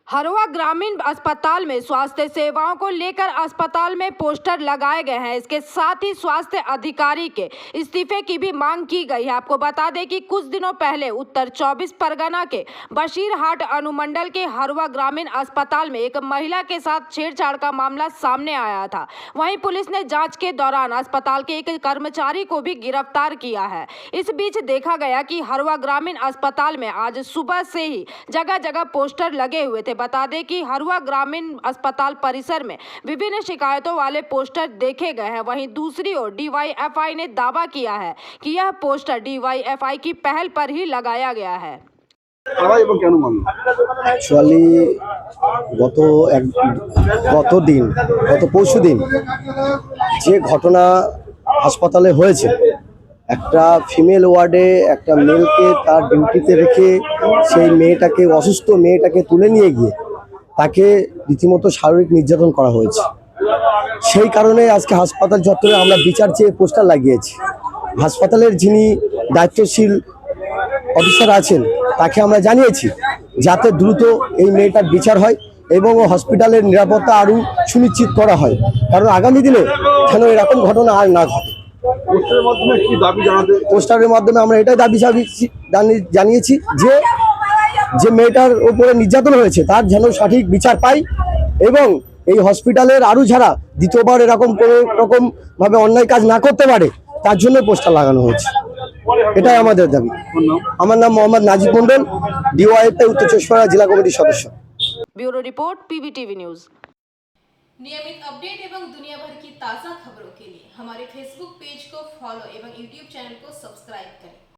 हरवा ग्रामीण अस्पताल में स्वास्थ्य सेवाओं को लेकर अस्पताल में पोस्टर लगाए गए हैं। इसके साथ ही स्वास्थ्य अधिकारी के इस्तीफे की भी मांग की गई है। आपको बता दें कि कुछ दिनों पहले उत्तर 24 परगना के बशीरहाट अनुमंडल के हरवा ग्रामीण अस्पताल में एक महिला के साथ छेड़छाड़ का मामला सामने आया था। वहीं पुलिस ने जांच के दौरान अस्पताल के एक कर्मचारी को भी गिरफ्तार किया है। इस बीच देखा गया कि हरवा ग्रामीण अस्पताल में आज सुबह से ही जगह जगह पोस्टर लगे हुए थे। बता दें कि हरवा ग्रामीण अस्पताल परिसर में विभिन्न शिकायतों वाले पोस्टर देखे गए हैं। वहीं दूसरी ओर डीवाईएफआई ने दावा किया है कि यह पोस्टर डीवाईएफआई की पहल पर ही लगाया गया है। एक्चुअली गत পরশু দিন যে ঘটনা হাসপাতালে হয়েছে, একটা ফিমেল ওয়ার্ডে একটা মেলকে তার ডিউটিতে রেখে সেই মেয়েটাকে, অসুস্থ মেয়েটাকে তুলে নিয়ে গিয়ে তাকে রীতিমতো শারীরিক নির্যাতন করা হয়েছে। সেই কারণে আজকে হাসপাতাল চত্বরে আমরা বিচার চেয়ে পোস্টার লাগিয়েছি। হাসপাতালের যিনি দায়িত্বশীল অফিসার আছেন তাকে আমরা জানিয়েছি যাতে দ্রুত এই মেয়েটার বিচার হয় এবং হসপিটালের নিরাপত্তা আরও সুনিশ্চিত করা হয়, কারণ আগামী দিনে যেন এরকম ঘটনা আর না ঘটে। পোস্টারের মাধ্যমে আমরা এটাই দাবি জানিয়েছি যে মেয়েটার উপরে নির্যাতন হয়েছে তার যেন সঠিক বিচার পায় এবং এই হসপিটালের আরও যারা দ্বিতীয়বার এরকম কোনো রকম ভাবে অন্যায় কাজ না করতে পারে তার জন্য পোস্টার লাগানো হয়েছে। এটাই আমাদের দাবি। আমার নাম মোহাম্মদ নাজিব মন্ডল, ডিওয়াইএফআই উত্তর চব্বিশ পরগনা জেলা কমিটির সদস্য। Bureau report PVTV news. नियमित अपडेट एवं दुनिया भर की ताज़ा खबरों के लिए हमारे फेसबुक पेज को फॉलो एवं यूट्यूब चैनल को सब्सक्राइब करें।